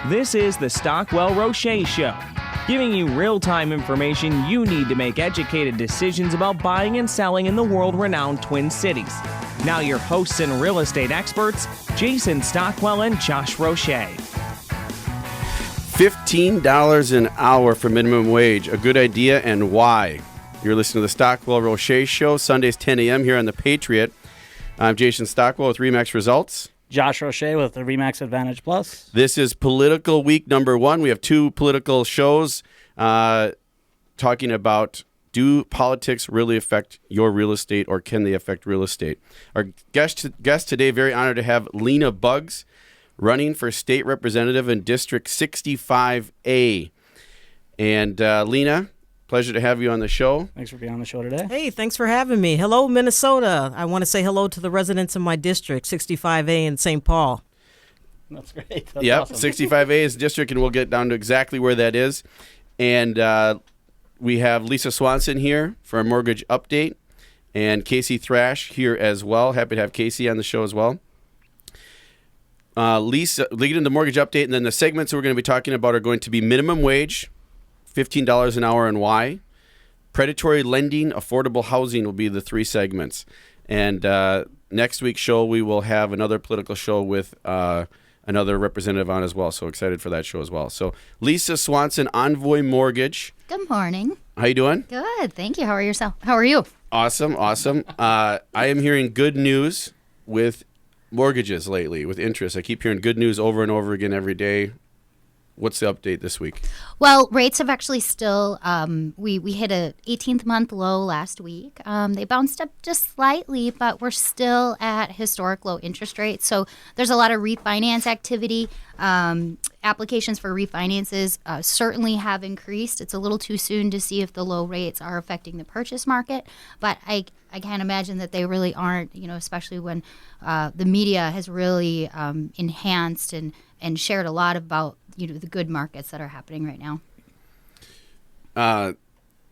This is the Stockwell Roueche Show, giving you real-time information you need to make educated decisions about buying and selling in the world-renowned Twin Cities. Now your hosts and real estate experts, Jason Stockwell and Josh Roueche. $15 an hour for minimum wage. A good idea and why? You're listening to the Stockwell Roueche Show, Sundays 10 a.m. here on The Patriot. I'm Jason Stockwell with RE/MAX Results. Josh Roueche with the RE/MAX Advantage Plus. This is political week number one. We have two political shows talking about, do politics really affect your real estate, or can they affect real estate? Our guest today, very honored to have Lena Buggs, running for state representative in District 65A. And Lena, pleasure to have you on the show. Thanks for being on the show today. Hey, thanks for having me. Hello, Minnesota. I want to say hello to the residents in my district, 65A in St. Paul. That's great. That's yep, awesome. 65A is the district, and we'll get down to exactly where that is. And we have Lisa Swanson here for a mortgage update, and Casey Thrash here as well. Happy to have Casey on the show as well. Lisa, leading the mortgage update, and then the segments we're going to be talking about are going to be minimum wage, $15 an hour and why, predatory lending, affordable housing will be the three segments. And next week's show, we will have another political show with another representative on as well. So excited for that show as well. So Lisa Swanson, Envoy Mortgage. Good morning. How you doing? Good. Thank you. How are yourself? How are you? Awesome. I am hearing good news with mortgages lately, with interest. I keep hearing good news over and over again every day. What's the update this week? Well, rates have actually still, we hit a 18th month low last week. They bounced up just slightly, but we're still at historic low interest rates. So there's a lot of refinance activity. Applications for refinances certainly have increased. It's a little too soon to see if the low rates are affecting the purchase market, but I can't imagine that they really aren't, especially when the media has really enhanced and shared a lot about the good markets that are happening right now.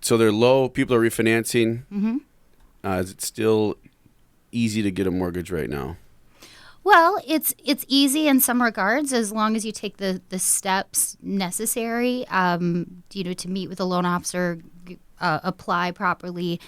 So they're low. People are refinancing. Mm-hmm. Is it still easy to get a mortgage right now? Well, it's easy in some regards as long as you take the steps necessary, to meet with a loan officer, apply properly,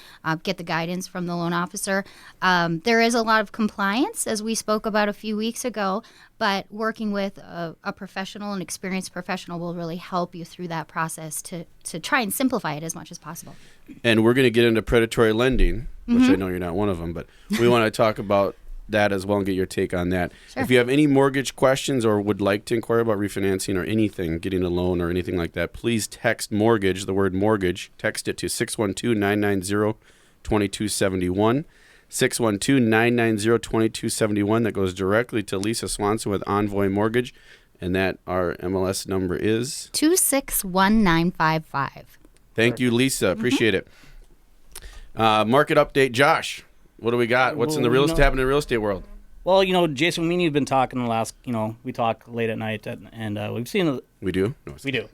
get the guidance from the loan officer. There is a lot of compliance, as we spoke about a few weeks ago, but working with a professional, an experienced professional, will really help you through that process to try and simplify it as much as possible. And we're going to get into predatory lending, which Mm-hmm. I know you're not one of them, but we want to talk about that as well and get your take on that. Sure. If you have any mortgage questions or would like to inquire about refinancing or anything, getting a loan or anything like that, please text mortgage, the word mortgage, text it to 612-990-2271. 612-990-2271. That goes directly to Lisa Swanson with Envoy Mortgage, and that our MLS number is 261955. Thank you, Lisa. Appreciate it. Market update, Josh. What do we got? What's in the happening in the real estate world? Well, Jason, me and you've been talking the last, we talk late at night, and we've seen... We do? No, we do.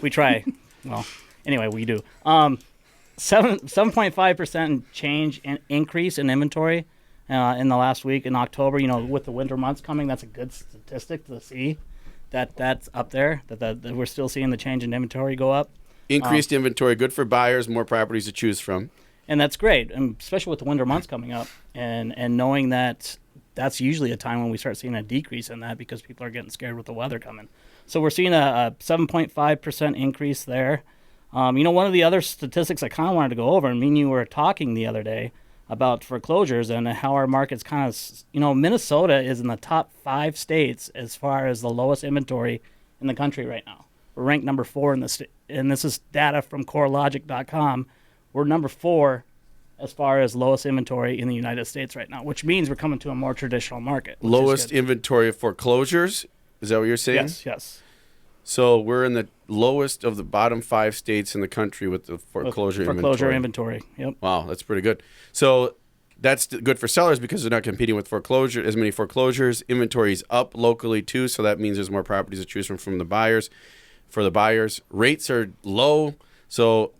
We try. Well, anyway, we do. 7.5% change in increase in inventory in the last week in October. With the winter months coming, that's a good statistic to see that's up there, that we're still seeing the change in inventory go up. Increased inventory, good for buyers, more properties to choose from. And that's great, and especially with the winter months coming up, and knowing that that's usually a time when we start seeing a decrease in that because people are getting scared with the weather coming. So we're seeing a 7.5% increase there. One of the other statistics I kind of wanted to go over, and me and you were talking the other day about foreclosures and how our market's kind of, Minnesota is in the top 5 states as far as the lowest inventory in the country right now. We're ranked number 4 in the state, and this is data from CoreLogic.com. We're number 4 as far as lowest inventory in the United States right now, which means we're coming to a more traditional market. Lowest inventory of foreclosures? Is that what you're saying? Yes. So we're in the lowest of the bottom 5 states in the country with the foreclosure inventory. Yep. Wow, that's pretty good. So that's good for sellers because they're not competing with as many foreclosures. Inventory is up locally too, so that means there's more properties to choose from the buyers. For the buyers, rates are low, so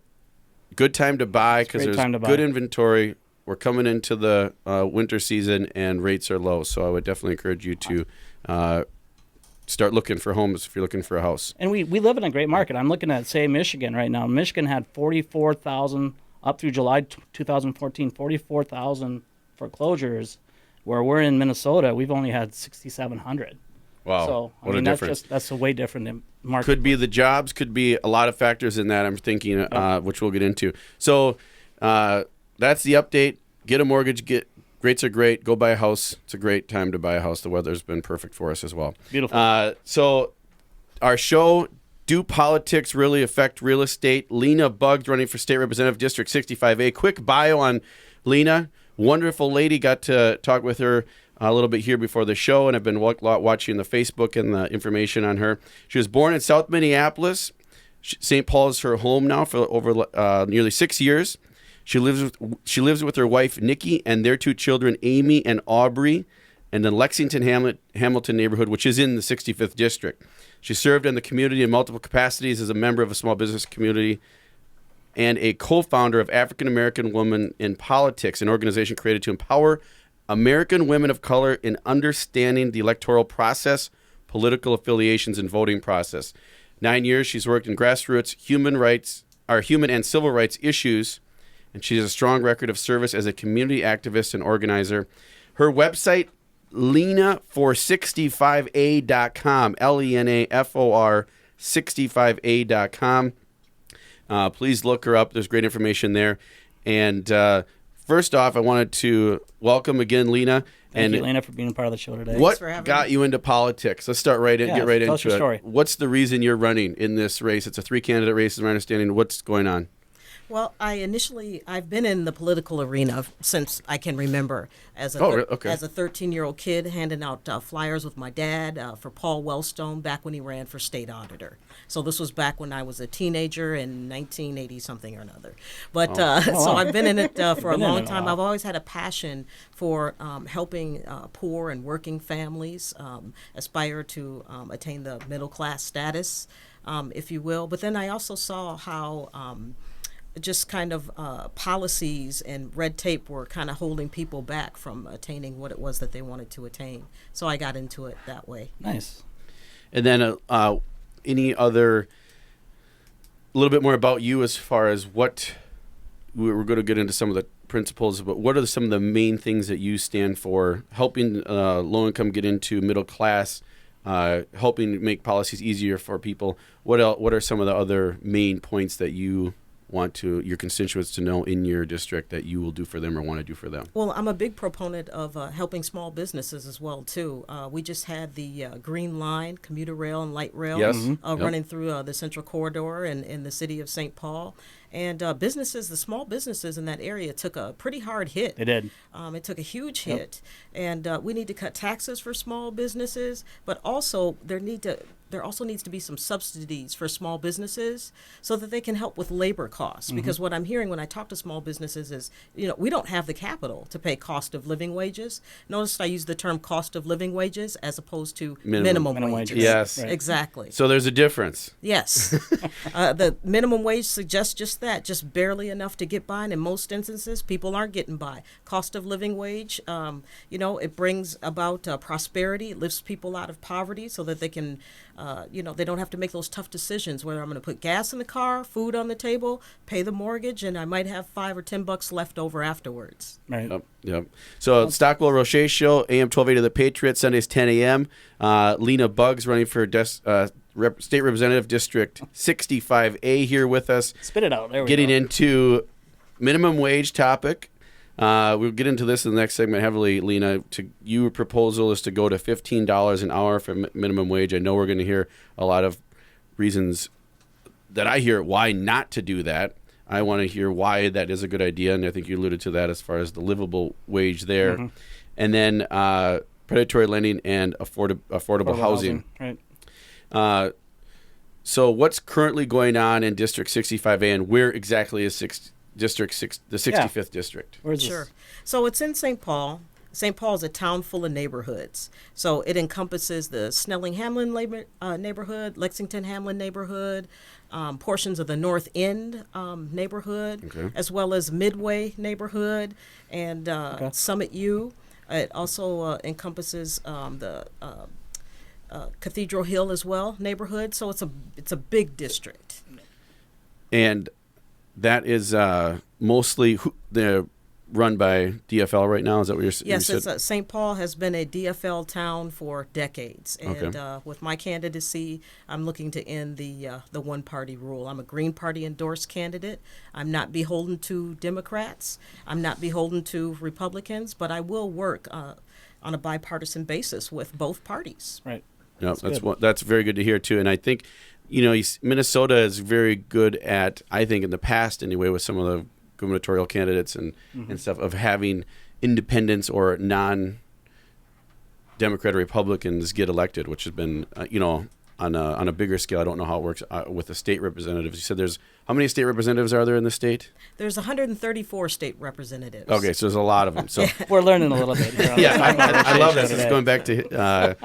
good time to buy because there's good inventory. We're coming into the winter season and rates are low, so I would definitely encourage you to start looking for homes if you're looking for a house. And we live in a great market. I'm looking at, say, Michigan right now. Michigan had 44,000 up through July 2014, 44,000 foreclosures, where we're in Minnesota, we've only had 6,700. Wow, So what a difference. That's a way different market. Could be the jobs, could be a lot of factors in that, I'm thinking, which we'll get into. So that's the update. Get a mortgage. Rates are great. Go buy a house. It's a great time to buy a house. The weather's been perfect for us as well. Beautiful. So our show, Do Politics Really Affect Real Estate? Lena Buggs running for State Representative District 65A. Quick bio on Lena. Wonderful lady. Got to talk with her a little bit here before the show, and I've been watching the Facebook and the information on her. She was born in South Minneapolis. St. Paul is her home now for over nearly 6 years. She lives with her wife Nikki and their 2 children, Amy and Aubrey, in the Lexington Hamilton neighborhood, which is in the 65th district. She served in the community in multiple capacities as a member of a small business community and a co-founder of African American Women in Politics, an organization created to empower American women of color in understanding the electoral process, political affiliations, and voting process. 9 years she's worked in grassroots human and civil rights issues, and she has a strong record of service as a community activist and organizer. Her website, lenafor65a.com, LENAFOR 65a.com. Please look her up. There's great information there. And first off, I wanted to welcome again Lena. Thank you, Lena, for being a part of the show today. What got you into politics? Let's start get right tell us into your it. story. What's the reason you're running in this race? It's a 3-candidate race, is my understanding. What's going on? Well, I've been in the political arena since I can remember. As a 13-year-old kid, handing out flyers with my dad for Paul Wellstone back when he ran for state auditor. So this was back when I was a teenager in 1980 something or another. But so I've been in it for a long time. I've always had a passion for helping poor and working families aspire to attain the middle class status, if you will. But then I also saw how just kind of policies and red tape were kind of holding people back from attaining what it was that they wanted to attain. So I got into it that way. Nice. And then any other, a little bit more about you as far as what, we're going to get into some of the principles, but what are some of the main things that you stand for? Helping low income get into middle class, helping make policies easier for people. What are some of the other main points that you want your constituents to know in your district that you will do for them or want to do for them? Well, I'm a big proponent of helping small businesses as well, too. We just had the Green Line, commuter rail and light rail running through the Central Corridor in the city of St. Paul. And the small businesses in that area took a pretty hard hit. They did. It took a huge hit. And we need to cut taxes for small businesses, but also there also needs to be some subsidies for small businesses so that they can help with labor costs. Because what I'm hearing when I talk to small businesses is, we don't have the capital to pay cost of living wages. Notice I use the term cost of living wages as opposed to minimum wages. Yes. Right. Exactly. So there's a difference. Yes. The minimum wage suggests just that, just barely enough to get by. And in most instances, people aren't getting by. Cost of living wage, it brings about prosperity. It lifts people out of poverty so that they can, they don't have to make those tough decisions whether I'm going to put gas in the car, food on the table, pay the mortgage, and I might have $5 or $10 left over afterwards. Right. Yep. So Stockwell Roueche Show, AM 1280 The Patriot, Sundays 10 a.m. Lena Buggs running for State Representative District 65A here with us. Spit it out. There we Getting go. into minimum wage topic. We'll get into this in the next segment heavily, Lena. Your proposal is to go to $15 an hour for minimum wage. I know we're going to hear a lot of reasons that I hear why not to do that. I want to hear why that is a good idea, and I think you alluded to that as far as the livable wage there. Mm-hmm. And then predatory lending and affordable housing. Right. So what's currently going on in District 65A, and where exactly is the 65th district? Sure. So it's in St. Paul. St. Paul is a town full of neighborhoods. So it encompasses the Snelling-Hamlin neighborhood, Lexington-Hamlin neighborhood, portions of the North End neighborhood, as well as Midway neighborhood and Summit U. It also encompasses the Cathedral Hill as well neighborhood. So it's a big district. And that is mostly they're run by DFL right now. Is that what you're saying? Yes, St. Paul has been a DFL town for decades, and with my candidacy, I'm looking to end the one-party rule. I'm a Green Party endorsed candidate. I'm not beholden to Democrats. I'm not beholden to Republicans, but I will work on a bipartisan basis with both parties. Right. Yeah, that's very good to hear too. And I think, Minnesota is very good at, I think in the past anyway, with some of the gubernatorial candidates and stuff, of having independents or non-Democrat or Republicans get elected, which has been, on a bigger scale. I don't know how it works with the state representatives. You said how many state representatives are there in the state? There's 134 state representatives. Okay, so there's a lot of them. So we're learning a little bit here. I love this. It's going back to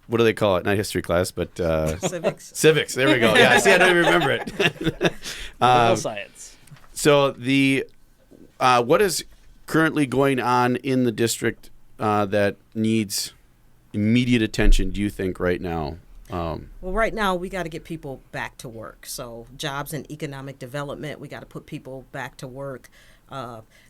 what do they call it? Not history class, but civics. Civics. There we go. Yeah, see, I don't even remember it. Science. So what is currently going on in the district that needs immediate attention, do you think, right now? Well, right now, we got to get people back to work. So jobs and economic development, we got to put people back to work.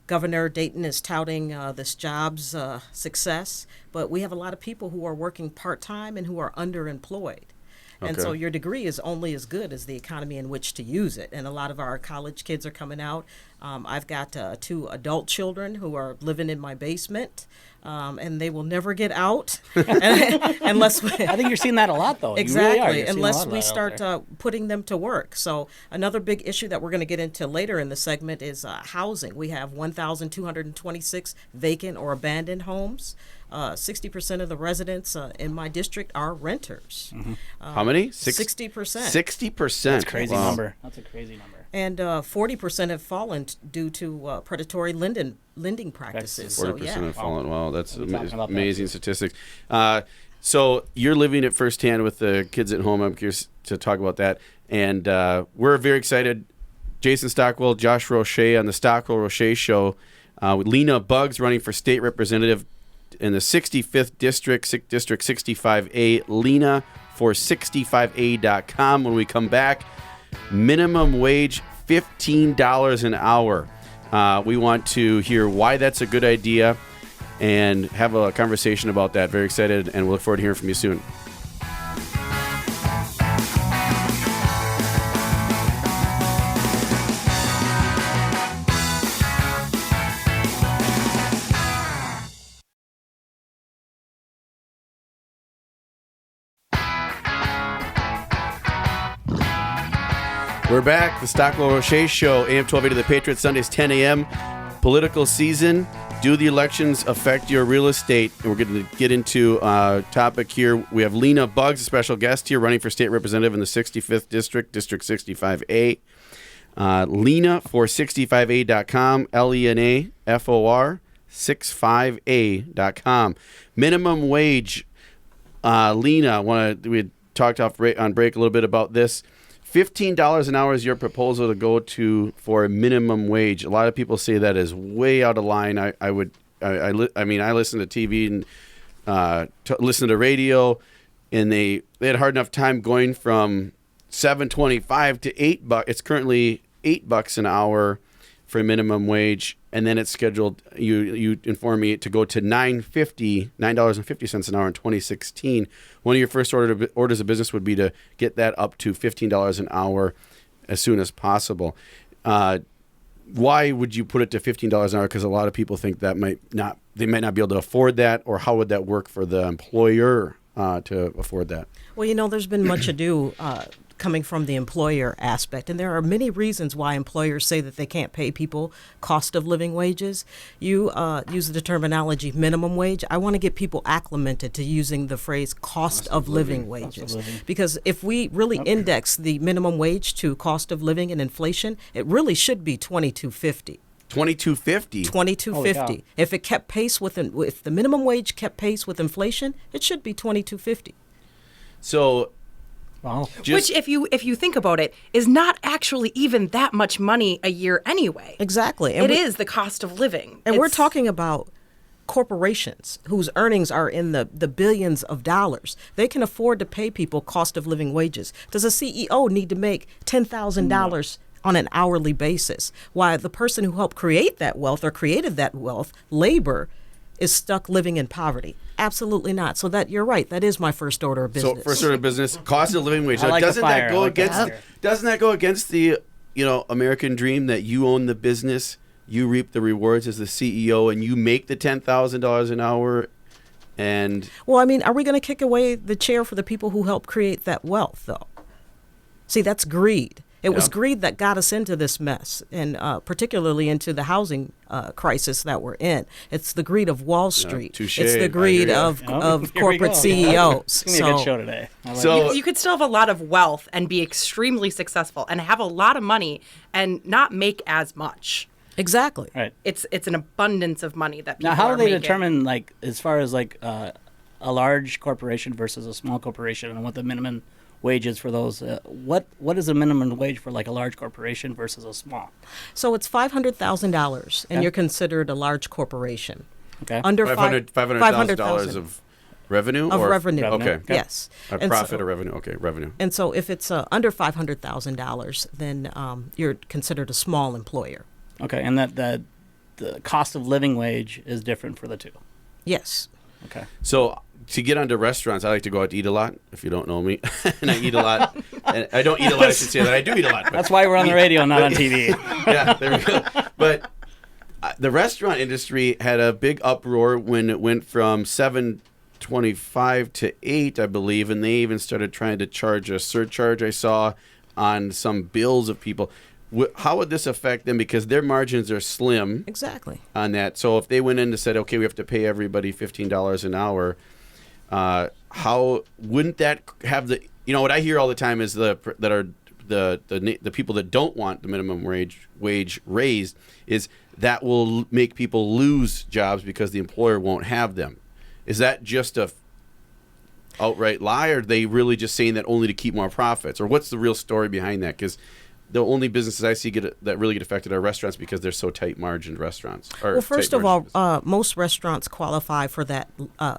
Governor Dayton is touting this jobs success, but we have a lot of people who are working part-time and who are underemployed. And so your degree is only as good as the economy in which to use it. And a lot of our college kids are coming out. I've got 2 adult children who are living in my basement, and they will never get out unless I think you're seeing that a lot, though. Exactly, you really unless we start putting them to work. So another big issue that we're going to get into later in the segment is housing. We have 1,226 vacant or abandoned homes. 60% of the residents in my district are renters. How many? 60%. 60%. That's a crazy wow. number. That's a crazy number. And 40% have fallen due to predatory lending practices. 40% have fallen. Wow, that's amazing amazing statistics. So you're living it firsthand with the kids at home. I'm curious to talk about that. And we're very excited. Jason Stockwell, Josh Roueche on the Stockwell Roueche Show. With Lena Buggs running for state representative in the 65th District, District 65A. Lena for 65A.com. When we come back, minimum wage $15 an hour. We want to hear why that's a good idea and have a conversation about that. Very excited, and we'll look forward to hearing from you soon. We're back. The Stockwell Roueche Show, AM 1280 The Patriot, Sundays 10 a.m. Political season. Do the elections affect your real estate? And we're going to get into a topic here. We have Lena Buggs, a special guest here, running for state representative in the 65th District, District 65A. Lena for 65A.com, LENAFOR 65A.com. Minimum wage. Lena, we had talked on break a little bit about this. $15 an hour is your proposal to go to for a minimum wage. A lot of people say that is way out of line. I listen to TV and listen to radio, and they had a hard enough time going from $7.25 to $8. It's currently $8 an hour for a minimum wage, and then it's scheduled. You inform me to go to $9.50 an hour in 2016. One of your first orders of business would be to get that up to $15 an hour as soon as possible. Why would you put it to $15 an hour? Because a lot of people think they might not be able to afford that, or how would that work for the employer to afford that? Well, there's been much ado coming from the employer aspect, and there are many reasons why employers say that they can't pay people cost of living wages. You use the terminology minimum wage. I want to get people acclimated to using the phrase cost of living wages, because if we really index the minimum wage to cost of living and inflation, it really should be $22.50. $22.50. If it kept pace if the minimum wage kept pace with inflation, it should be $22.50. So. Wow. Which, if you think about it, is not actually even that much money a year anyway. Exactly. And it is the cost of living. And we're talking about corporations whose earnings are in the billions of dollars, they can afford to pay people cost of living wages. Does a CEO need to make $10,000 on an hourly basis? While the person who helped create that wealth or created that wealth, labor, is stuck living in poverty? Absolutely not. So that you're right. That is my first order of business. So first order of business, cost of living wage. Now, like doesn't that go like against? Doesn't that go against the American dream that you own the business, you reap the rewards as the CEO, and you make the $10,000 an hour? And well, I mean, are we going to kick away the chair for the people who helped create that wealth, though? See, that's greed. It was greed that got us into this mess, and particularly into the housing crisis that we're in. It's the greed of Wall Street. Touche. It's the greed of corporate CEOs. It's going to be a good show today. You could still have a lot of wealth and be extremely successful and have a lot of money and not make as much. Exactly. Right. It's an abundance of money that people now, how are do they making. determine, like, as far as like a large corporation versus a small corporation, and what the minimum wage is for those? What is the minimum wage for like a large corporation versus a small? So it's $500,000, and you're considered a large corporation. Okay. Under $500,000 of revenue? Of or? revenue. Okay. Yes. A profit or revenue. Okay, revenue. And so if it's under $500,000, then you're considered a small employer. Okay, and that the cost of living wage is different for the two. Yes. Okay. So to get onto restaurants, I like to go out to eat a lot, if you don't know me. And I eat a lot. And I don't eat a lot, I should say that. I do eat a lot. That's why we're on the radio, not on TV. Yeah, there we go. But the restaurant industry had a big uproar when it went from $7.25 to $8, I believe, and they even started trying to charge a surcharge I saw on some bills of people. How would this affect them? Because their margins are slim. Exactly. On that. So if they went in and said, okay, we have to pay everybody $15 an hour, how wouldn't that have the, what I hear all the time is the people that don't want the minimum wage raised is that will make people lose jobs because the employer won't have them. Is that just a outright lie, or are they really just saying that only to keep more profits? Or what's the real story behind that? Because the only businesses I see that really get affected are restaurants because they're so tight margined restaurants. Well, first of all, most restaurants qualify for that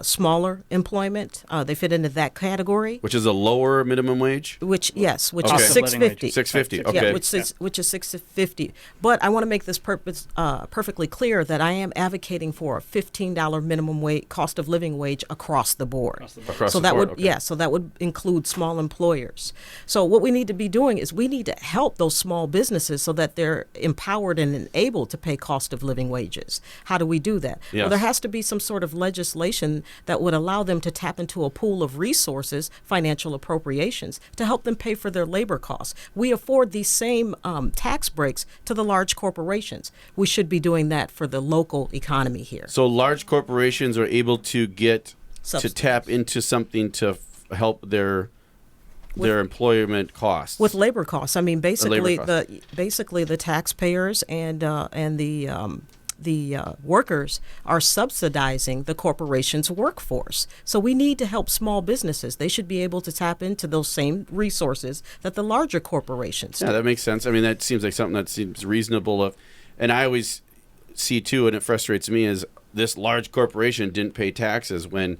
smaller employment. They fit into that category. Which is a lower minimum wage? Which is $6.50. $6.50. Okay. Yeah, which is $6.50. But I want to make this perfectly clear that I am advocating for a $15 minimum wage, cost of living wage across the board. So that would include small employers. So what we need to be doing is we need to help those small businesses so that they're empowered and enabled to pay cost of living wages. How do we do that? Yes. Well, there has to be some sort of legislation that would allow them to tap into a pool of resources, financial appropriations, to help them pay for their labor costs. We afford these same tax breaks to the large corporations. We should be doing that for the local economy here. So large corporations are able to get Subsidies. to tap into something to help their employment costs With labor costs. I mean, basically labor the taxpayers and the workers are subsidizing the corporation's workforce. So we need to help small businesses. They should be able to tap into those same resources that the larger corporations do. Yeah, that makes sense. I mean, that seems like something that seems reasonable. And I always see too, and it frustrates me, is this large corporation didn't pay taxes when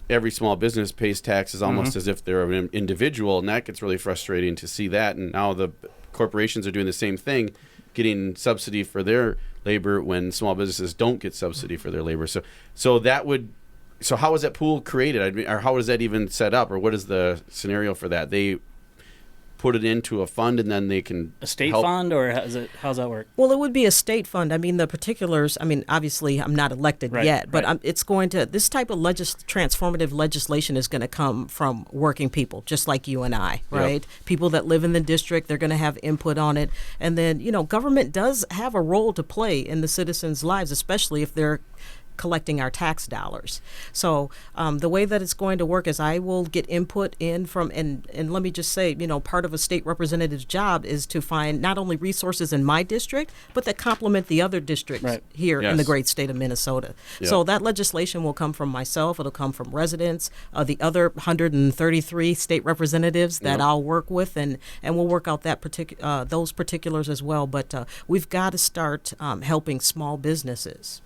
every small business pays taxes almost as if they're an individual, and that gets really frustrating to see that. And now the corporations are doing the same thing, getting subsidy for their labor when small businesses don't get subsidy for their labor. So how is that pool created? I mean, or how is that even set up, or what is the scenario for that? They put it into a fund and then they can a state help. fund, or how's that work? Well, it would be a state fund. I mean, the particulars, obviously I'm not elected yet, but it's going to, this type of transformative legislation is going to come from working people, just like you and I, right? Yep. People that live in the district, they're going to have input on it. And then, government does have a role to play in the citizens' lives, especially if they're collecting our tax dollars. So the way that it's going to work is I will get input in from, and let me just say, part of a state representative's job is to find not only resources in my district, but that complement the other districts here in the great state of Minnesota. Yep. So that legislation will come from myself. It'll come from residents, the other 133 state representatives that I'll work with, and we'll work out that those particulars as well. But we've got to start helping small businesses.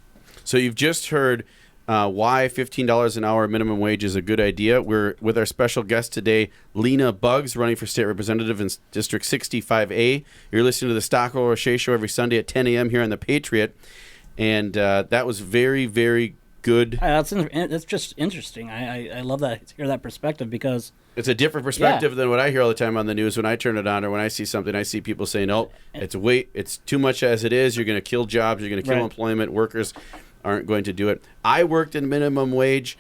So you've just heard why $15 an hour minimum wage is a good idea. We're with our special guest today, Lena Buggs, running for state representative in District 65A. You're listening to the Stockwell Roueche Show every Sunday at 10 a.m. here on The Patriot. And that was very, very good. That's just interesting. I love that, to hear that perspective, because it's a different perspective than what I hear all the time on the news. When I turn it on or when I see something, I see people saying, "No, it's too much as it is. You're going to kill jobs. You're going to kill employment. Workers aren't going to do it." I worked in minimum wage.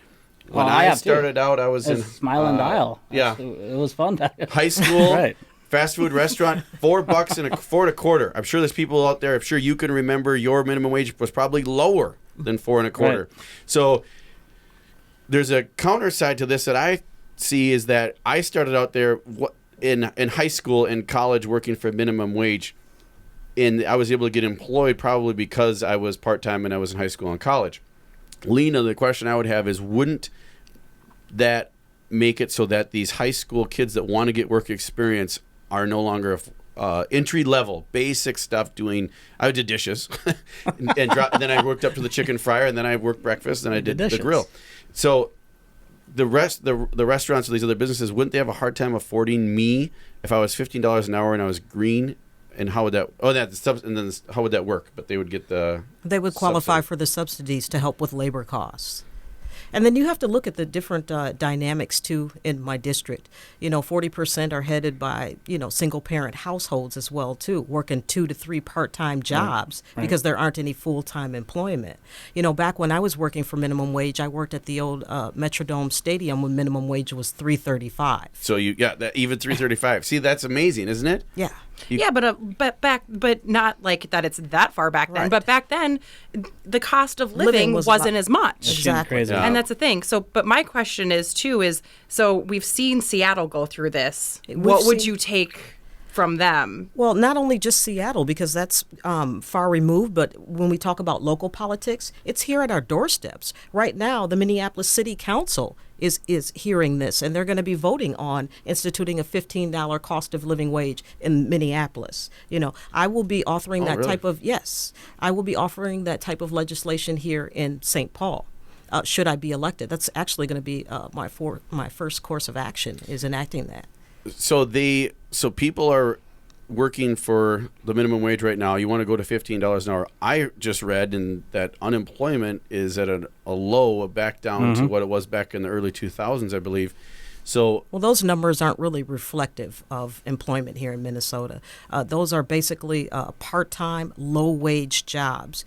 When I started out, I was in Smile and Dial. Yeah, it was fun. High school, Right. Fast food restaurant, $4 and $4.25. I'm sure there's people out there. I'm sure you can remember your minimum wage was probably lower than $4.25. Right. So there's a counter side to this that I see is that I started out there in high school and college working for minimum wage, and I was able to get employed probably because I was part-time and I was in high school and college. Lena, the question I would have is, wouldn't that make it so that these high school kids that want to get work experience are no longer entry level basic stuff doing? I did dishes and then I worked up to the chicken fryer, and then I worked breakfast, and I did the grill. So the restaurants or these other businesses, wouldn't they have a hard time affording me if I was $15 an hour and I was green? And how would that? How would that work? But they would get They would qualify for the subsidies to help with labor costs. And then you have to look at the different dynamics, too, in my district. 40% are headed by, single-parent households as well, too, working 2 to 3 part-time jobs because there aren't any full-time employment. Back when I was working for minimum wage, I worked at the old Metrodome Stadium when minimum wage was $3.35. So even $3.35. See, that's amazing, isn't it? Yeah. But not like that. It's that far back then. Right. But back then, the cost of living wasn't as much. Exactly. Crazy. And that's the thing. So, but my question is too so we've seen Seattle go through this. What would you take from them? Well, not only just Seattle, because that's far removed, but when we talk about local politics, it's here at our doorsteps. Right now, the Minneapolis City Council is hearing this, and they're going to be voting on instituting a $15 cost of living wage in Minneapolis. I will be authoring I will be offering that type of legislation here in St. Paul. Should I be elected? That's actually going to be my first course of action, is enacting that. So people are working for the minimum wage right now. You want to go to $15 an hour. I just read that unemployment is at a low, back down to what it was back in the early 2000s, I believe. So, well, those numbers aren't really reflective of employment here in Minnesota. Those are basically part-time, low-wage jobs.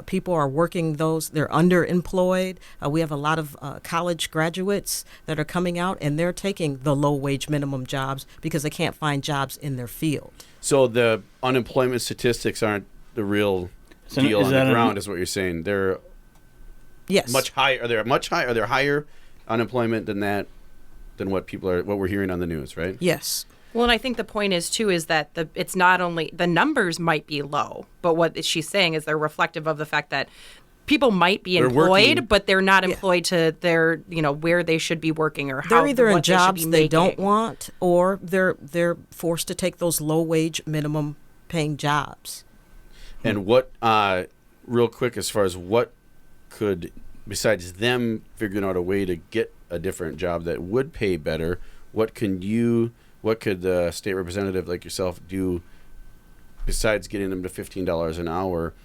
People are working those. They're underemployed. We have a lot of college graduates that are coming out, and they're taking the low-wage minimum jobs because they can't find jobs in their field. So the unemployment statistics aren't the real deal on the ground, is what you're saying. They're much higher. Are there higher unemployment than that? Than what we're hearing on the news, right? Yes. Well, and I think the point is too is that it's not only the numbers might be low, but what she's saying is they're reflective of the fact that people might be employed, but they're not employed to their where they should be working or how they're either in jobs they don't making. Want, or they're forced to take those low wage minimum paying jobs. And what, real quick, as far as what could, besides them figuring out a way to get a different job that would pay better, what could the state representative like yourself do besides getting them to $15 an hour?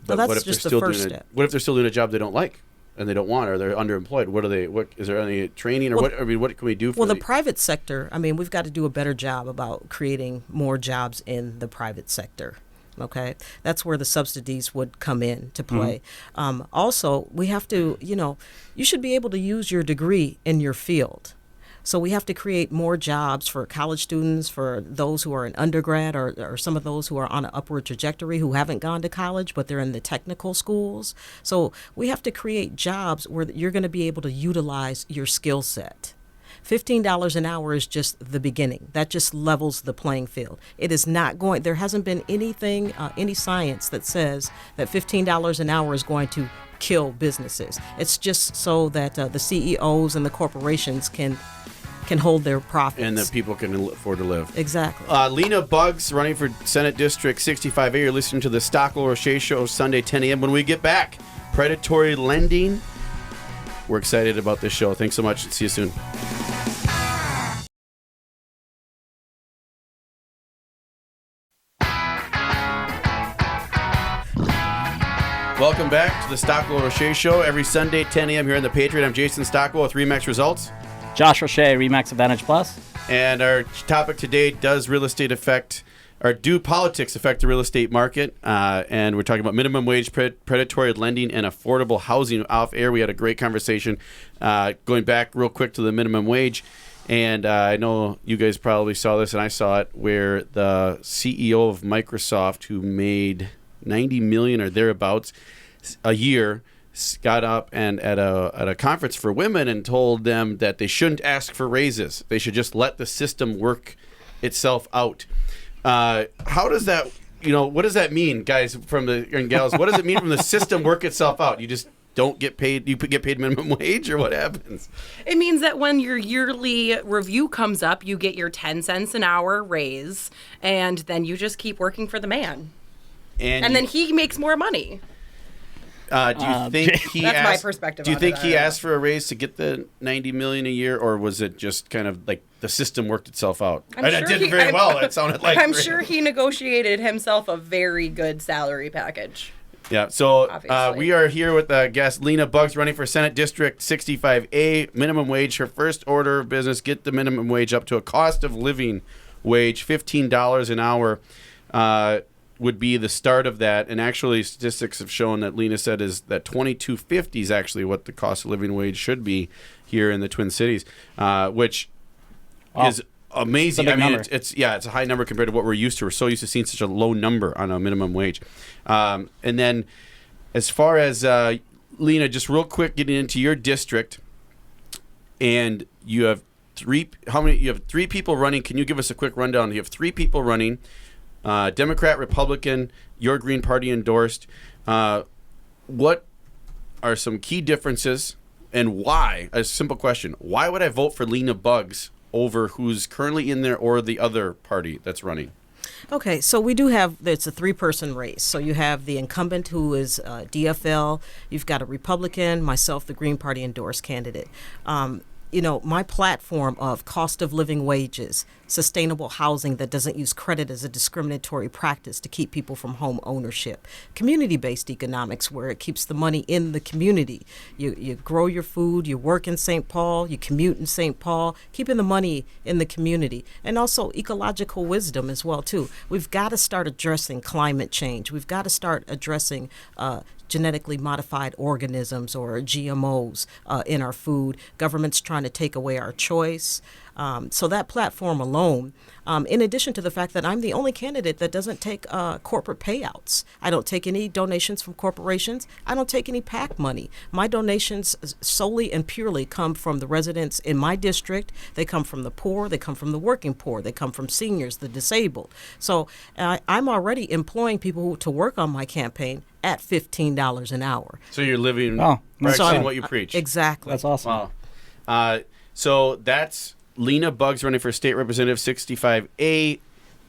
But well, that's just the first step. What if they're still doing a job they don't like and they don't want, or they're underemployed? What is there any training, or what can we do for the private sector? We've got to do a better job about creating more jobs in the private sector. Okay, that's where the subsidies would come in to play. Also, we have to, you should be able to use your degree in your field. So we have to create more jobs for college students, for those who are in undergrad, or some of those who are on an upward trajectory who haven't gone to college, but they're in the technical schools. So we have to create jobs where you're going to be able to utilize your skill set. $15 an hour is just the beginning. That just levels the playing field. It is not going, there hasn't been anything, any science that says that $15 an hour is going to kill businesses. It's just so that the CEOs and the corporations can hold their profits. And that people can afford to live. Exactly. Lena Buggs, running for Senate District 65A. You're listening to the Stockwell Roueche Show, Sunday, 10 a.m. When we get back, predatory lending. We're excited about this show. Thanks so much. See you soon. Welcome back to the Stockwell Roueche Show. Every Sunday, 10 a.m. here on The Patriot. I'm Jason Stockwell with Remax Results. Josh Roueche, Remax Advantage Plus. And our topic today, do politics affect the real estate market? And we're talking about minimum wage, predatory lending, and affordable housing. Off air, we had a great conversation going back real quick to the minimum wage. And I know you guys probably saw this, and I saw it, where the CEO of Microsoft, who made $90 million or thereabouts a year, got up and at a conference for women and told them that they shouldn't ask for raises. They should just let the system work itself out. How does that, what does that mean, guys and gals? What does it mean from the system work itself out? You just don't get paid, you get paid minimum wage, or what happens? It means that when your yearly review comes up, you get your 10 cents an hour raise, and then you just keep working for the man. And then he makes more money. Do you think he that's asked, my perspective. Do you think he asked for a raise to get the $90 million a year, or was it just kind of like the system worked itself out? It did very well. It sounded like I'm sure he negotiated himself a very good salary package. Yeah. So we are here with guest Lena Buggs, running for Senate District 65A. Minimum wage. Her first order of business: get the minimum wage up to a cost of living wage, $15 an hour. Would be the start of that, and actually statistics have shown that Lena said is that $22.50 is actually what the cost of living wage should be here in the Twin Cities, which is amazing. I mean, it's a high number compared to what we're used to. We're so used to seeing such a low number on a minimum wage. And then, as far as Lena, just real quick, getting into your district, and you have three people running. Can you give us a quick rundown? You have three people running. Democrat, Republican, your Green Party endorsed. What are some key differences, and why? A simple question. Why would I vote for Lena Buggs over who's currently in there or the other party that's running? Okay, so we do have, it's a three-person race. So you have the incumbent, who is DFL. You've got a Republican, myself, the Green Party endorsed candidate. My platform of cost of living wages, sustainable housing that doesn't use credit as a discriminatory practice to keep people from home ownership, community-based economics where it keeps the money in the community. You grow your food, you work in St. Paul, you commute in St. Paul, keeping the money in the community, and also ecological wisdom as well, too. We've got to start addressing climate change. We've got to start addressing genetically modified organisms or GMOs in our food. Government's trying to take away our choice. So that platform alone, in addition to the fact that I'm the only candidate that doesn't take corporate payouts. I don't take any donations from corporations. I don't take any PAC money. My donations solely and purely come from the residents in my district. They come from the poor. They come from the working poor. They come from seniors, the disabled. So I'm already employing people to work on my campaign at $15 an hour. So you're living, practicing what you preach. Exactly. That's awesome. Wow. So that's Lena Buggs running for State Representative 65A,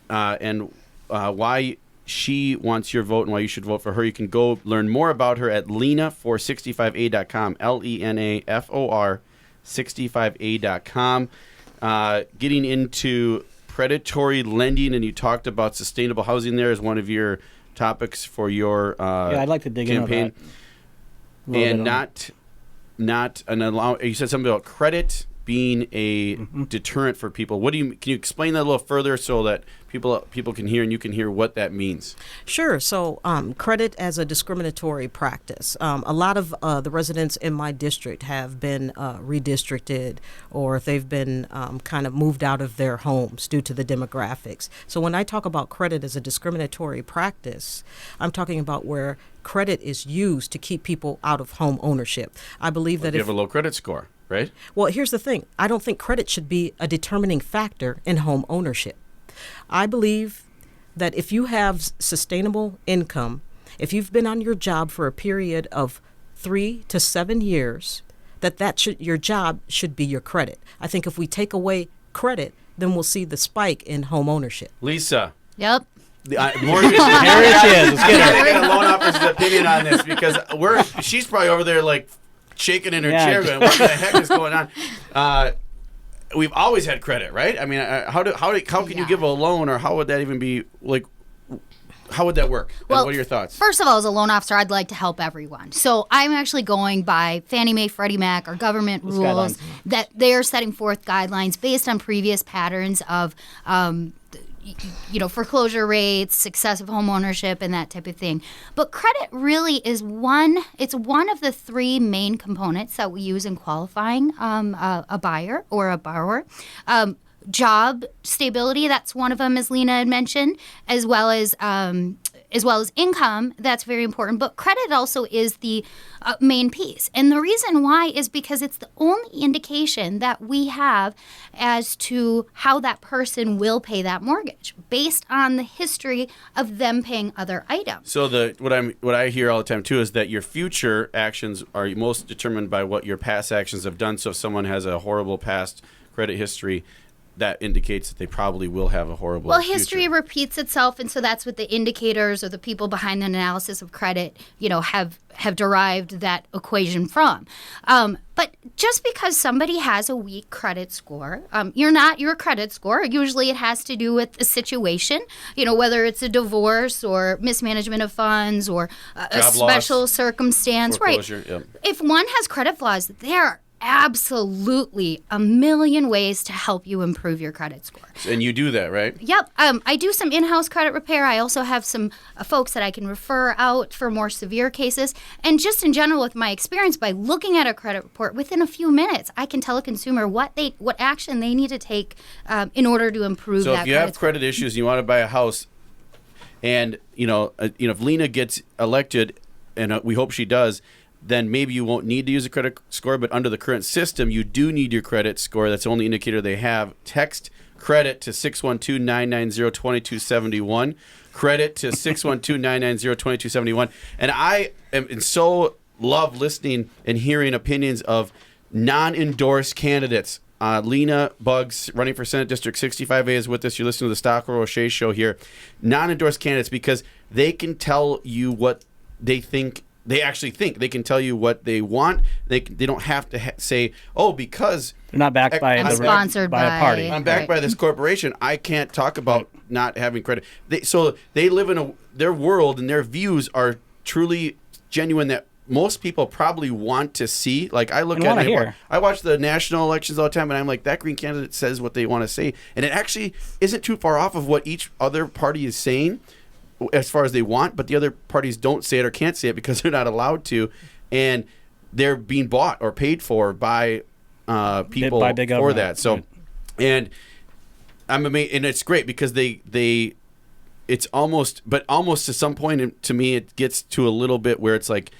and why she wants your vote and why you should vote for her. You can go learn more about her at lenafor65a.com, LENAFOR 65a.com. Getting into predatory lending, and you talked about sustainable housing there as one of your topics for your I'd like to dig campaign. into that. And you said something about credit being a deterrent for people. Can you explain that a little further so that people can hear and you can hear what that means? Sure. So credit as a discriminatory practice. A lot of the residents in my district have been redistricted, or they've been kind of moved out of their homes due to the demographics. So when I talk about credit as a discriminatory practice, I'm talking about where credit is used to keep people out of home ownership. I believe that if you have a low credit score, right? Well, here's the thing. I don't think credit should be a determining factor in home ownership. I believe that if you have sustainable income, if you've been on your job for a period of 3 to 7 years, your job should be your credit. I think if we take away credit, then we'll see the spike in home ownership. Lisa. Yep. mortgage. There it is. Let's get it. Get a loan officer's opinion on this because she's probably over there like shaking in her chair going, what the heck is going on? We've always had credit, right? I mean, how can you give a loan, or how would that even be like? How would that work? Well, what are your thoughts? First of all, as a loan officer, I'd like to help everyone. So I'm actually going by Fannie Mae, Freddie Mac, or government rules that they are setting forth guidelines based on previous patterns of foreclosure rates, successive home ownership, and that type of thing. But credit really is one of the three main components that we use in qualifying a buyer or a borrower. Job stability, that's one of them, as Lena had mentioned, as well as income. That's very important. But credit also is the main piece. And the reason why is because it's the only indication that we have as to how that person will pay that mortgage based on the history of them paying other items. So what I hear all the time too is that your future actions are most determined by what your past actions have done. So if someone has a horrible past credit history, that indicates that they probably will have a horrible future. History repeats itself, and so that's what the indicators or the people behind the analysis of credit, have derived that equation from. But just because somebody has a weak credit score, you're not your credit score. Usually it has to do with the situation, whether it's a divorce or mismanagement of funds or a special circumstance. Right. Yep. If one has credit flaws, there absolutely a million ways to help you improve your credit score. And you do that, right? Yep. I do some in-house credit repair. I also have some folks that I can refer out for more severe cases. And just in general, with my experience, by looking at a credit report, within a few minutes, I can tell a consumer what action they need to take in order to improve that credit score. So if you have credit issues and you want to buy a house, and if Lena gets elected, and we hope she does, then maybe you won't need to use a credit score, but under the current system, you do need your credit score. That's the only indicator they have. Text credit to 612-990-2271. Credit to 612-990-2271. And I so love listening and hearing opinions of non-endorsed candidates. Lena Buggs, running for Senate District 65A, is with us. You're listening to the Stockwell Roueche show here. Non-endorsed candidates, because they can tell you what they think. They actually think they can tell you what they want. They don't have to say, because they're not backed by sponsored by a party. I'm backed by this corporation. I can't talk about not having credit. They live in their world, and their views are truly genuine that most people probably want to see. Like I look at it, I watch the national elections all the time, and I'm like, that green candidate says what they want to say, and it actually isn't too far off of what each other party is saying as far as they want, but the other parties don't say it or can't say it because they're not allowed to, and they're being bought or paid for by people by big for government. that. So, right. And I'm amazed, and it's great because it's almost to some point to me it gets to a little bit where it's like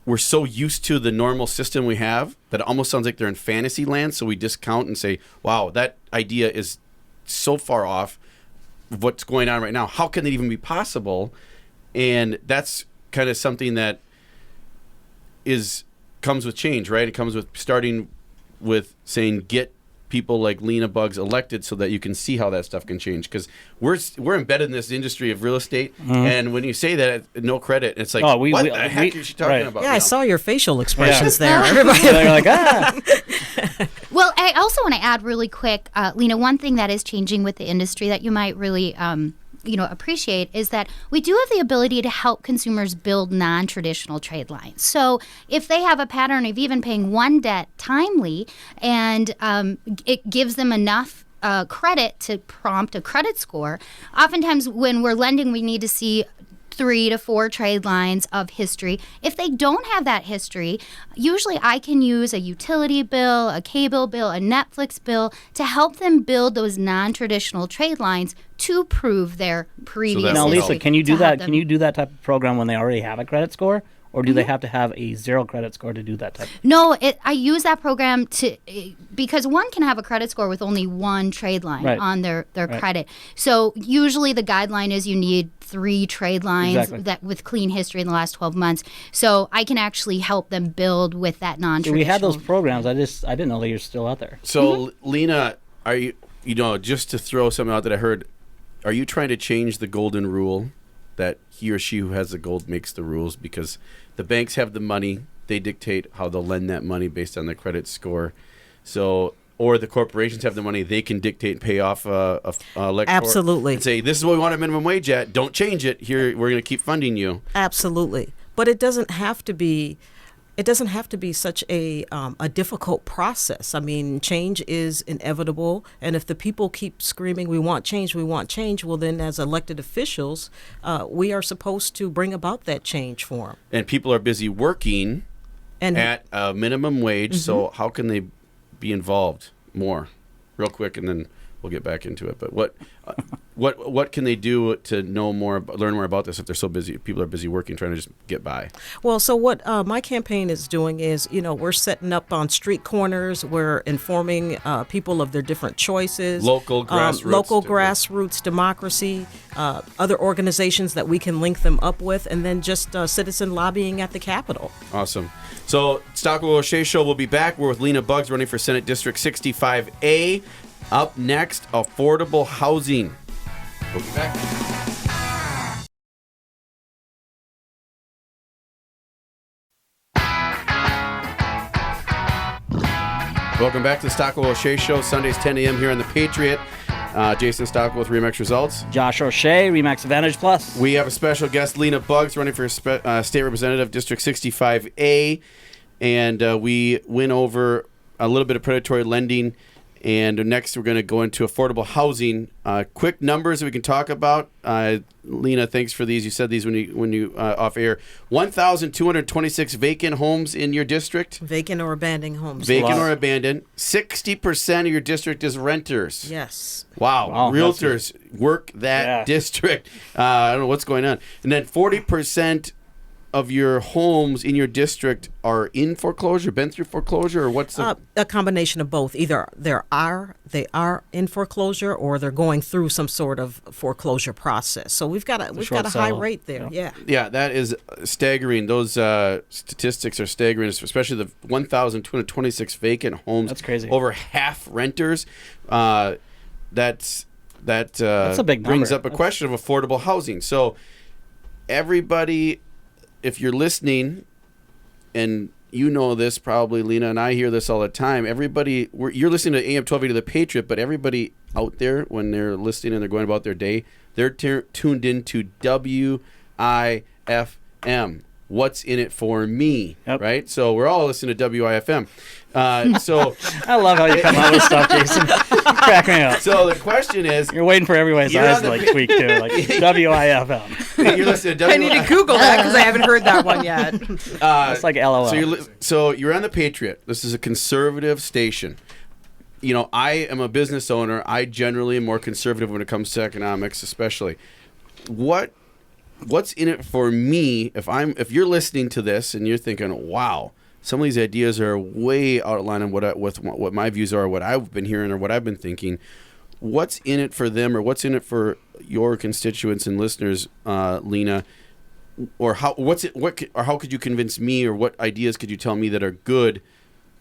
we're so used to the normal system we have that it almost sounds like they're in fantasy land. So we discount and say, "Wow, that idea is so far off." What's going on right now, how can it even be possible? And that's kind of something that comes with change, right? It comes with starting with saying get people like Lena Buggs elected so that you can see how that stuff can change, because we're embedded in this industry of real estate, and when you say that no credit, it's like what the heck is she talking about? Yeah, I saw your facial expressions there. Everybody, they're like, Well, I also want to add really quick, Lena, one thing that is changing with the industry that you might really appreciate is that we do have the ability to help consumers build non-traditional trade lines. So if they have a pattern of even paying one debt timely and it gives them enough credit to prompt a credit score, oftentimes when we're lending, we need to see 3 to 4 trade lines of history. If they don't have that history, usually I can use a utility bill, a cable bill, a Netflix bill to help them build those non-traditional trade lines to prove their previous history. Now, Lisa, can you do that? Can you do that type of program when they already have a credit score? Or do they have to have a 0 credit score to do that type? No, I use that program because one can have a credit score with only one trade line on their credit. So usually the guideline is you need 3 trade lines that with clean history in the last 12 months. So I can actually help them build with that non-traditional. We had those programs. I didn't know they were still out there. So Lena, are you just to throw something out that I heard, are you trying to change the golden rule that he or she who has the gold makes the rules? Because the banks have the money. They dictate how they'll lend that money based on the credit score. So, or the corporations have the money. They can dictate and pay off a elector. Absolutely. And say, this is what we want a minimum wage at. Don't change it. Here, we're going to keep funding you. Absolutely. But it doesn't have to be. It doesn't have to be such a difficult process. I mean, change is inevitable, and if the people keep screaming, "We want change, we want change," well, then as elected officials, we are supposed to bring about that change for them. And people are busy working at a minimum wage, so how can they be involved more? Real quick, and then we'll get back into it. But what can they do to know more, learn more about this if they're so busy? People are busy working, trying to just get by. Well, so what my campaign is doing is, we're setting up on street corners. We're informing people of their different choices. Local grassroots democracy, other organizations that we can link them up with, and then just citizen lobbying at the Capitol. Awesome. So Stockwell Roueche Show will be back. We're with Lena Buggs running for Senate District 65A. Up next, affordable housing. We'll be back. Welcome back to the Stockwell Roueche Show, Sundays 10 a.m. here on The Patriot. Jason Stockwell with Remax Results. Josh Roueche, Remax Advantage Plus. We have a special guest, Lena Buggs, running for State Representative, District 65A. And we went over a little bit of predatory lending. And next, we're going to go into affordable housing. Quick numbers that we can talk about. Lena, thanks for these. You said these when you off air. 1,226 vacant homes in your district. Vacant or abandoned homes. Vacant or abandoned. 60% of your district is renters. Yes. Wow. Realtors work that district. I don't know what's going on. And then 40% of your homes in your district are in foreclosure, been through foreclosure, or what's the... a combination of both. Either they are in foreclosure, or they're going through some sort of foreclosure process. So we've got a high rate there. Yeah, that is staggering. Those statistics are staggering, especially the 1,226 vacant homes. That's crazy. Over half renters. That's a big number. Brings up a question of affordable housing. So everybody, if you're listening, and you know this probably, Lena, and I hear this all the time, you're listening to AM 1280 The Patriot, but everybody out there, when they're listening and they're going about their day, they're tuned into WIFM. What's in it for me? Yep. Right? So we're all listening to WIFM. So I love how you come out with stuff, Jason. Crack me up. So the question is, you're waiting for everybody's eyes to tweak too, like WIFM. You're listening to I need to Google that because I haven't heard that one yet. It's like LOL. So you're on The Patriot. This is a conservative station. I am a business owner. I generally am more conservative when it comes to economics, especially. What's in it for me if you're listening to this and you're thinking, wow, some of these ideas are way out of line with what my views are, what I've been hearing or what I've been thinking. What's in it for them, or what's in it for your constituents and listeners, Lena? Or how could you convince me, or what ideas could you tell me that are good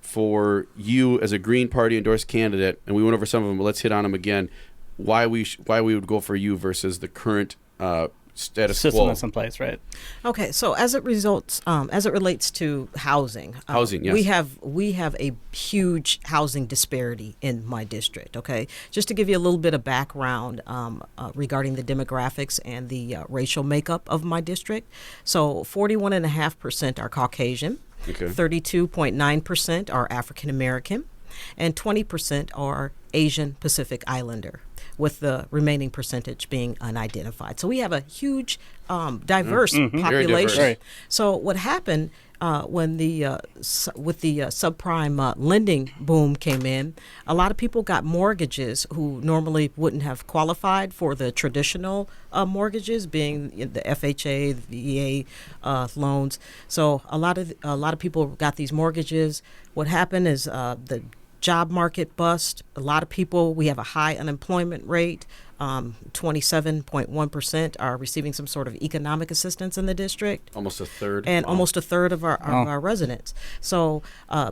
for you as a Green Party endorsed candidate? And we went over some of them, but let's hit on them again. Why we would go for you versus the current status system quo that's in place, right? Okay, so as it relates to housing, yes. we have a huge housing disparity in my district. Okay, just to give you a little bit of background regarding the demographics and the racial makeup of my district. So 41.5% are Caucasian, 32.9% are African American, and 20% are Asian Pacific Islander, with the remaining percentage being unidentified. So we have a huge, diverse population. Right. So what happened with the subprime lending boom came in, a lot of people got mortgages who normally wouldn't have qualified for the traditional mortgages, being the FHA, the VA loans. So a lot of people got these mortgages. What happened is the job market bust. A lot of people, we have a high unemployment rate. 27.1% are receiving some sort of economic assistance in the district. Almost a third. And almost a third of our residents. So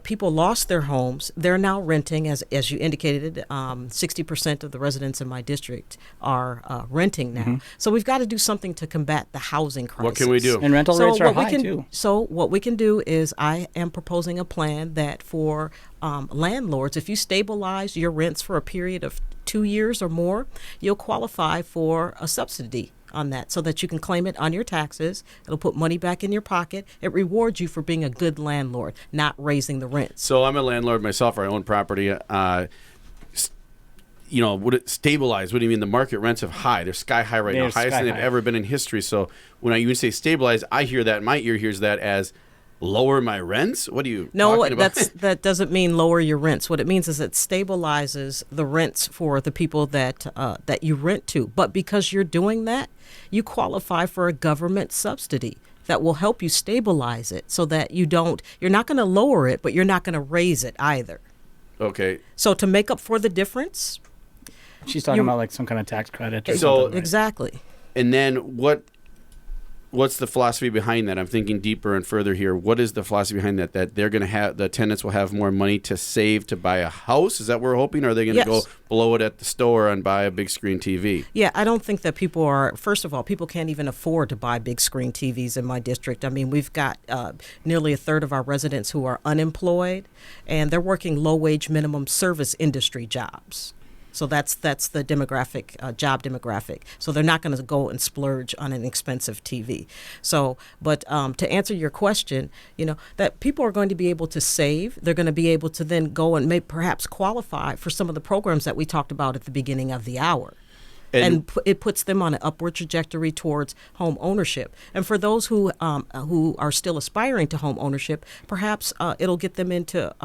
people lost their homes. They're now renting, as you indicated. 60% of the residents in my district are renting now. So we've got to do something to combat the housing crisis. What can we do? And rental rates are high too. So what we can do is I am proposing a plan that for landlords, if you stabilize your rents for a period of 2 years or more, you'll qualify for a subsidy on that so that you can claim it on your taxes. It'll put money back in your pocket. It rewards you for being a good landlord, not raising the rent. So I'm a landlord myself. I own property. Would it stabilize? What do you mean? The market rents are high. They're sky high right now, highest than they've ever been in history. So when you say stabilize, I hear that. My ear hears that as lower my rents. What are you talking about? That doesn't mean lower your rents. What it means is it stabilizes the rents for the people that you rent to. But because you're doing that, you qualify for a government subsidy that will help you stabilize it so that you're not going to lower it, but you're not going to raise it either. Okay. So to make up for the difference, she's talking about like some kind of tax credit. Or so something, right? Exactly. And then what's the philosophy behind that? I'm thinking deeper and further here. What is the philosophy behind that? That they're going to have, the tenants will have more money to save to buy a house? Is that what we're hoping? Or are they going to go blow it at the store and buy a big screen TV? Yeah, I don't think that people are, first of all, people can't even afford to buy big screen TVs in my district. I mean, we've got nearly a third of our residents who are unemployed, and they're working low-wage minimum service industry jobs. So that's the demographic, job demographic. So they're not going to go and splurge on an expensive TV. So, but to answer your question, that people are going to be able to save. They're going to be able to then go and perhaps qualify for some of the programs that we talked about at the beginning of the hour. And it puts them on an upward trajectory towards home ownership. And for those who are still aspiring to home ownership, perhaps it'll get them into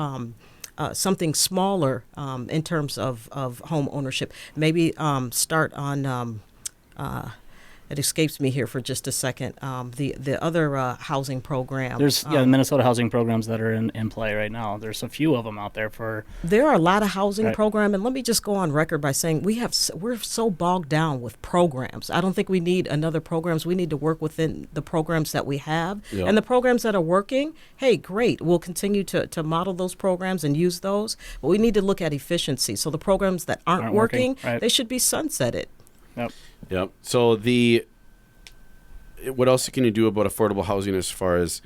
something smaller in terms of home ownership. Maybe start on, it escapes me here for just a second, the other housing program. There's the Minnesota housing programs that are in play right now. There's a few of them out there for. There are a lot of housing programs, and let me just go on record by saying we're so bogged down with programs. I don't think we need another programs. We need to work within the programs that we have, and the programs that are working. Hey, great! We'll continue to model those programs and use those, but we need to look at efficiency. So the programs that aren't working, they should be sunsetted. Yep. So what else can you do about affordable housing as far as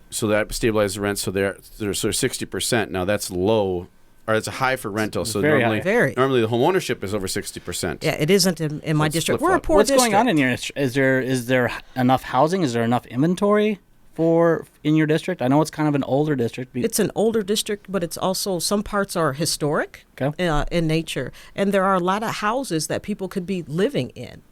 so that stabilizes the rent? So they're 60%. Now that's low, or it's a high for rental. So normally the home ownership is over 60%. Yeah, it isn't in my district. We're a poor district. What's going on in your? Is there enough housing? Is there enough inventory in your district? I know it's kind of an older district. It's an older district, but it's also, some parts are historic in nature. And there are a lot of houses that people could be living in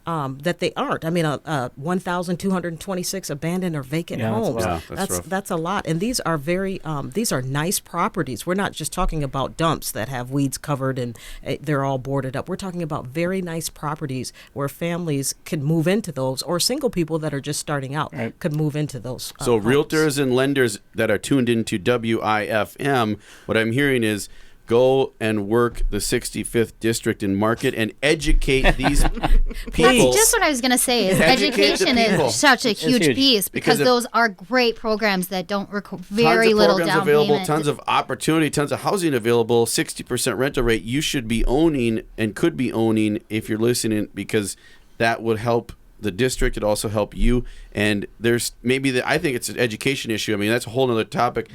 that they aren't. I mean, 1,226 abandoned or vacant homes. That's a lot. And these are these are nice properties. We're not just talking about dumps that have weeds covered and they're all boarded up. We're talking about very nice properties where families could move into those, or single people that are just starting out could move into those. So homes. Realtors and lenders that are tuned into WIFM, what I'm hearing is, go and work the 65th district and market and educate these people. That's just what I was going to say. Is education is such a huge piece because those are great programs that don't require very little down payment. Tons of opportunity, tons of housing available, 60% rental rate. You should be owning and could be owning if you're listening, because that would help the district. It also help you. And there's I think it's an education issue. I mean, that's a whole other topic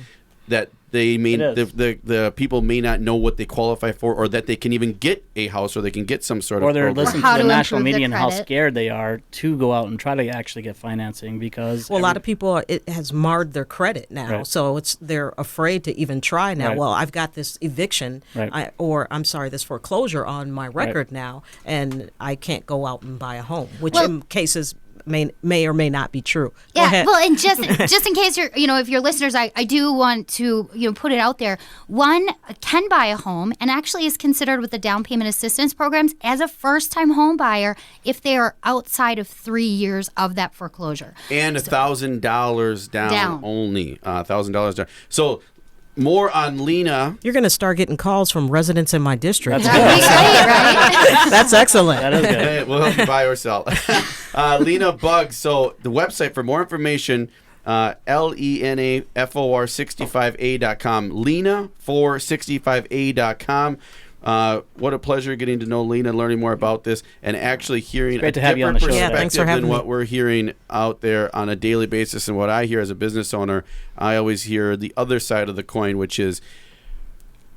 that the people may not know what they qualify for, or that they can even get a house, or they can get some sort of they're program. listening to the national media and how scared they are to go out and try to actually get financing, because a lot of people, it has marred their credit now, so they're afraid to even try now. Well, I've got this eviction this foreclosure on my record now, and I can't go out and buy a home, which in cases may or may not be true. Yeah, well, and just in case if your listeners, I do want to put it out there. One can buy a home and actually is considered with the down payment assistance programs as a first-time home buyer if they are outside of 3 years of that foreclosure. And $1,000 down only. $1,000 down. So more on Lena. You're going to start getting calls from residents in my district. That's That'd be great, right? That's excellent. That is good. Hey, we'll help you buy or sell. Lena Bugs. So the website for more information, LENAFOR65A.com. Lena465A.com. What a pleasure getting to know Lena, learning more about this, and actually hearing a different perspective than what we're hearing out there on a daily basis. And what I hear as a business owner, I always hear the other side of the coin, which is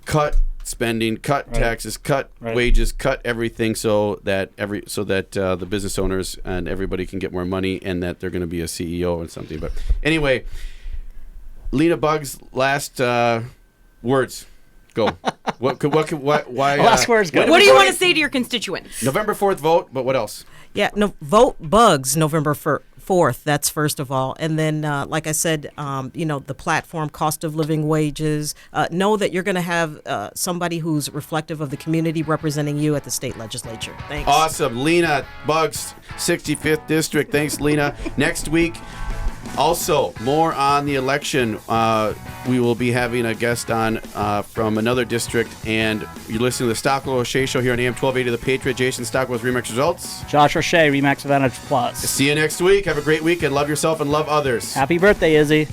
cut spending, cut taxes, cut wages, cut everything, so that the business owners and everybody can get more money, and that they're going to be a CEO or something. But anyway, Lena Bugs, last words. Go. Why? Last words go. What do you want to say to your constituents? November 4th vote, but what else? Yeah, no, vote Bugs November 4th. That's first of all. And then, like I said, the platform, cost of living, wages. Know that you're going to have somebody who's reflective of the community representing you at the state legislature. Thanks. Awesome. Lena Bugs, 65th District. Thanks, Lena. Next week, also, more on the election. We will be having a guest on from another district, and you're listening to the Stockwell Roueche Show here on AM 1280 The Patriot. Jason Stockwell's Remax Results. Josh Roueche, Remax Advantage Plus. See you next week. Have a great week, and love yourself and love others. Happy birthday, Izzy.